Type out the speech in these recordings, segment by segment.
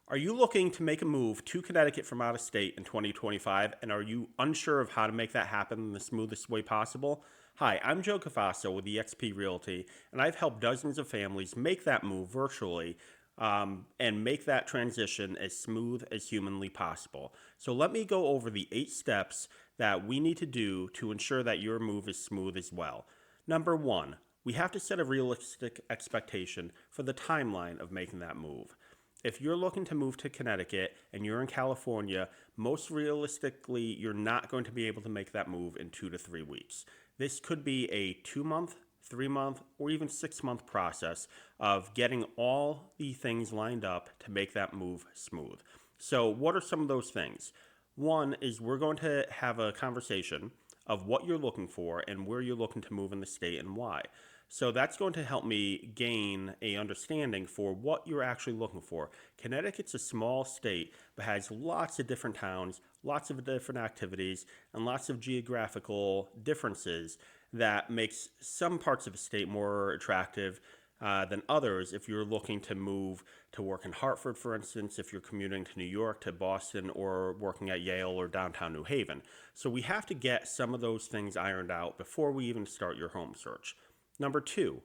Are you looking to make a move to Connecticut from out of state in 2025, and are you unsure of how to make that happen in the smoothest way possible? Hi, I'm Joe Cafasso with eXp Realty, and I've helped dozens of families make that move virtually and make that transition as smooth as humanly possible. So let me go over the 8 steps that we need to do to ensure that your move is smooth as well. Number one, we have to set a realistic expectation for the timeline of making that move. If you're looking to move to Connecticut and you're in California, most realistically, you're not going to be able to make that move in 2 to 3 weeks. This could be a 2 month, 3 month, or even 6 month process of getting all the things lined up to make that move smooth. So, what are some of those things? One is we're going to have a conversation of what you're looking for and where you're looking to move in the state and why. So that's going to help me gain a understanding for what you're actually looking for. Connecticut's a small state, but has lots of different towns, lots of different activities, and lots of geographical differences that makes some parts of the state more attractive than others. If you're looking to move to work in Hartford, for instance, if you're commuting to New York, to Boston, or working at Yale or downtown New Haven. So we have to get some of those things ironed out before we even start your home search. Number two,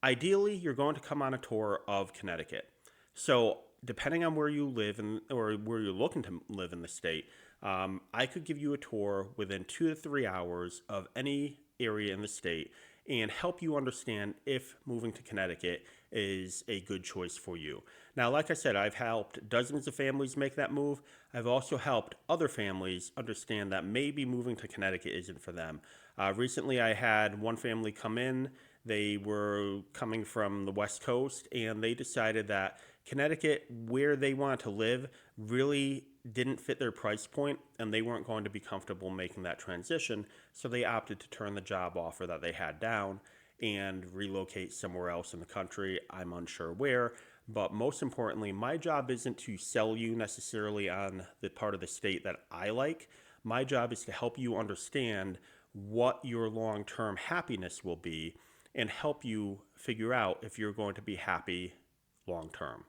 ideally, you're going to come on a tour of Connecticut. So, depending on where you live or where you're looking to live in the state, I could give you a tour within 2 to 3 hours of any area in the state and help you understand if moving to Connecticut is a good choice for you. Now, like I said, I've helped dozens of families make that move. I've also helped other families understand that maybe moving to Connecticut isn't for them. Recently, I had one family come in. They were coming from the West Coast, and they decided that Connecticut, where they wanted to live, really didn't fit their price point, and they weren't going to be comfortable making that transition. So they opted to turn the job offer that they had down and relocate somewhere else in the country. I'm unsure where, but most importantly, my job isn't to sell you necessarily on the part of the state that I like. My job is to help you understand what your long term happiness will be and help you figure out if you're going to be happy long term.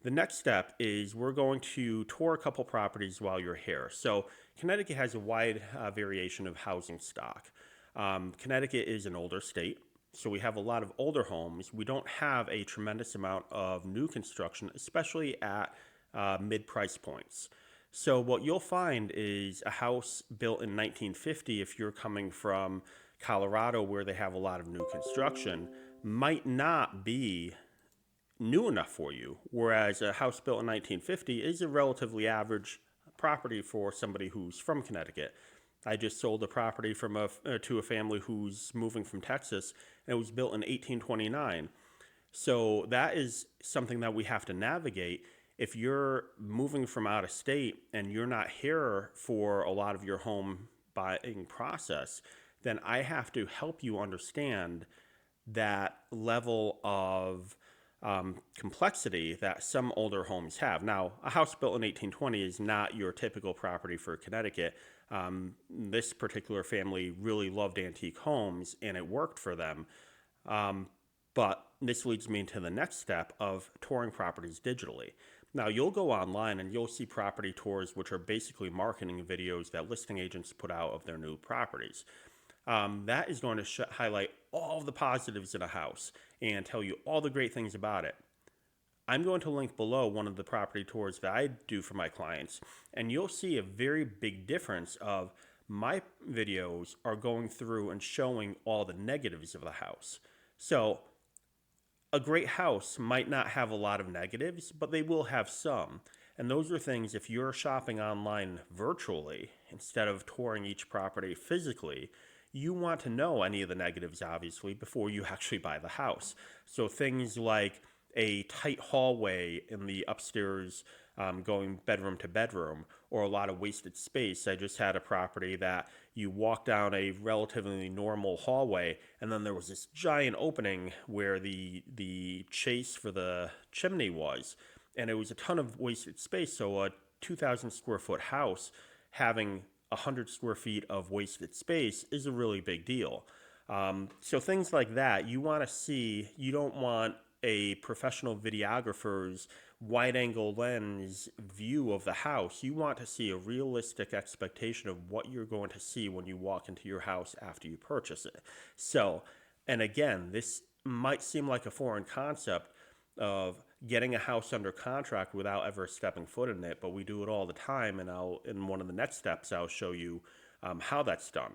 The next step is we're going to tour a couple properties while you're here. So, Connecticut has a wide variation of housing stock. Connecticut is an older state, so we have a lot of older homes. We don't have a tremendous amount of new construction, especially at mid price points. So, what you'll find is a house built in 1950, if you're coming from Colorado where they have a lot of new construction, might not be new enough for you, whereas a house built in 1950 is a relatively average property for somebody who's from Connecticut. I just sold a property to a family who's moving from Texas, and it was built in 1829. So that is something that we have to navigate. If you're moving from out of state and you're not here for a lot of your home buying process, then I have to help you understand that level of complexity that some older homes have. Now, a house built in 1820 is not your typical property for Connecticut. This particular family really loved antique homes and it worked for them. But this leads me to the next step of touring properties digitally. Now, you'll go online and you'll see property tours, which are basically marketing videos that listing agents put out of their new properties. That is going to highlight all of the positives in a house and tell you all the great things about it. I'm going to link below one of the property tours that I do for my clients, and you'll see a very big difference of my videos are going through and showing all the negatives of the house. So, a great house might not have a lot of negatives, but they will have some. And those are things, if you're shopping online virtually instead of touring each property physically, you want to know any of the negatives, obviously, before you actually buy the house. So things like a tight hallway in the upstairs going bedroom to bedroom, or a lot of wasted space. I just had a property that you walk down a relatively normal hallway, and then there was this giant opening where the chase for the chimney was, and it was a ton of wasted space. So a 2,000 square foot house having 100 square feet of wasted space is a really big deal. So things like that, you want to see, you don't want a professional videographer's wide angle lens view of the house. You want to see a realistic expectation of what you're going to see when you walk into your house after you purchase it. So, and again, this might seem like a foreign concept of getting a house under contract without ever stepping foot in it, but we do it all the time. And in one of the next steps, I'll show you how that's done.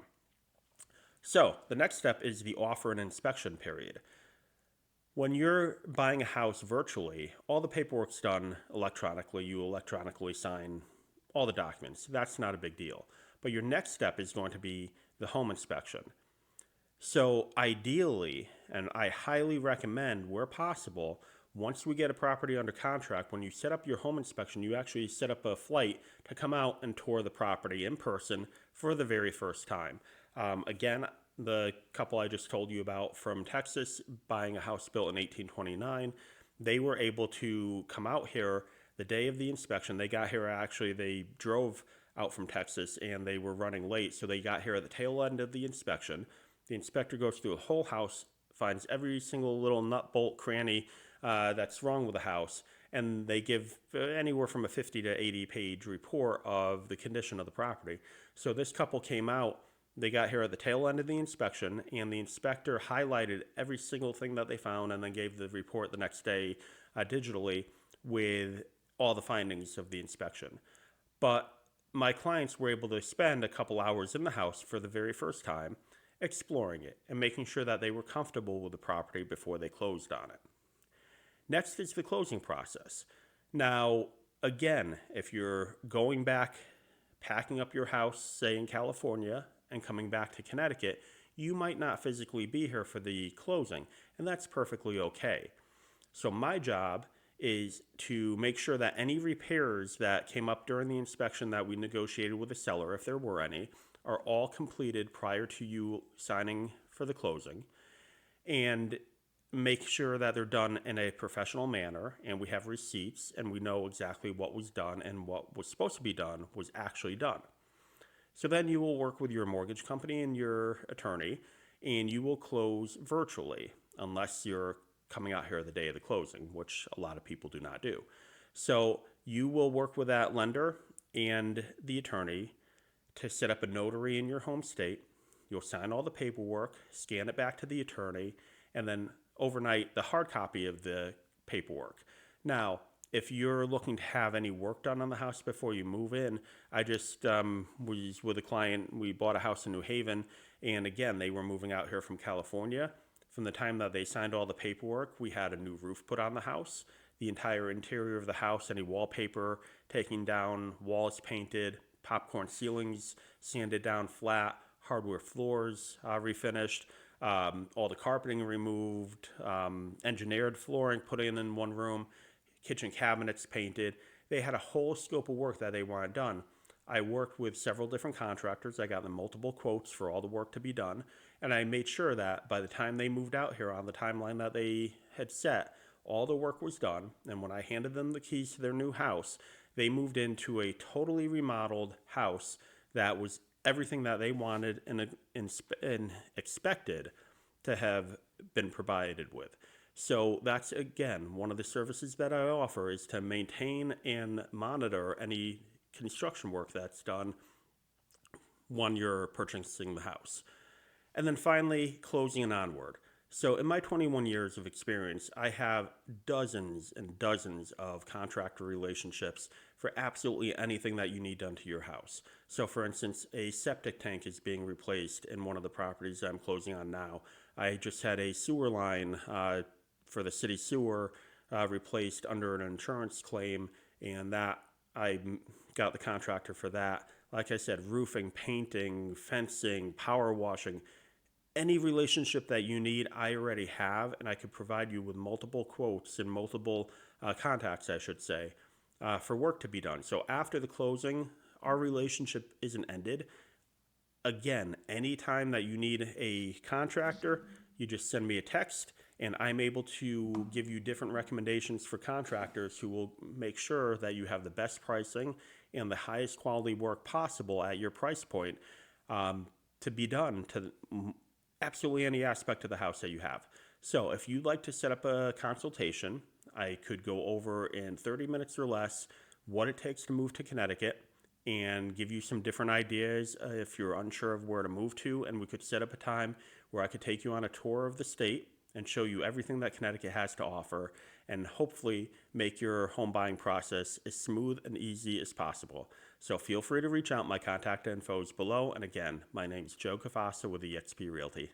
So the next step is the offer and inspection period. When you're buying a house virtually, all the paperwork's done electronically. You electronically sign all the documents. That's not a big deal. But your next step is going to be the home inspection. So ideally, and I highly recommend where possible, once we get a property under contract, when you set up your home inspection, you actually set up a flight to come out and tour the property in person for the very first time. Again, the couple I just told you about from Texas, buying a house built in 1829, they were able to come out here the day of the inspection. They got here, actually, they drove out from Texas and they were running late, so they got here at the tail end of the inspection. The inspector goes through the whole house, finds every single little nut, bolt, cranny that's wrong with the house, and they give anywhere from a 50 to 80 page report of the condition of the property. So this couple came out, they got here at the tail end of the inspection, and the inspector highlighted every single thing that they found and then gave the report the next day digitally with all the findings of the inspection. But my clients were able to spend a couple hours in the house for the very first time, exploring it and making sure that they were comfortable with the property before they closed on it. Next is the closing process. Now, again, if you're going back, packing up your house, say in California, and coming back to Connecticut, you might not physically be here for the closing, and that's perfectly okay. So my job is to make sure that any repairs that came up during the inspection that we negotiated with the seller, if there were any, are all completed prior to you signing for the closing, and make sure that they're done in a professional manner, and we have receipts and we know exactly what was done and what was supposed to be done was actually done. So then you will work with your mortgage company and your attorney, and you will close virtually unless you're coming out here the day of the closing, which a lot of people do not do. So you will work with that lender and the attorney to set up a notary in your home state. You'll sign all the paperwork, scan it back to the attorney, and then overnight the hard copy of the paperwork. Now, if you're looking to have any work done on the house before you move in, I just was with a client. We bought a house in New Haven, and again, they were moving out here from California. From the time that they signed all the paperwork, we had a new roof put on the house. The entire interior of the house, any wallpaper taken down, walls painted, popcorn ceilings sanded down flat, hardwood floors refinished, all the carpeting removed, engineered flooring put in one room, kitchen cabinets painted. They had a whole scope of work that they wanted done. I worked with several different contractors. I got them multiple quotes for all the work to be done, and I made sure that by the time they moved out here on the timeline that they had set, all the work was done. And when I handed them the keys to their new house, they moved into a totally remodeled house that was everything that they wanted and expected to have been provided with. So that's, again, one of the services that I offer is to maintain and monitor any construction work that's done when you're purchasing the house. And then finally, closing and onward. So in my 21 years of experience, I have dozens and dozens of contractor relationships for absolutely anything that you need done to your house. So for instance, a septic tank is being replaced in one of the properties I'm closing on now. I just had a sewer line for the city sewer replaced under an insurance claim, and that I got the contractor for that. Like I said, roofing, painting, fencing, power washing, any relationship that you need, I already have, and I could provide you with multiple quotes and multiple contacts, I should say, for work to be done. So after the closing, our relationship isn't ended. Again, anytime that you need a contractor, you just send me a text, and I'm able to give you different recommendations for contractors who will make sure that you have the best pricing and the highest quality work possible at your price point to be done to absolutely any aspect of the house that you have. So, if you'd like to set up a consultation, I could go over in 30 minutes or less what it takes to move to Connecticut and give you some different ideas if you're unsure of where to move to. And we could set up a time where I could take you on a tour of the state and show you everything that Connecticut has to offer and hopefully make your home buying process as smooth and easy as possible. So feel free to reach out. My contact info is below. And again, my name is Joe Cafasso with eXp Realty.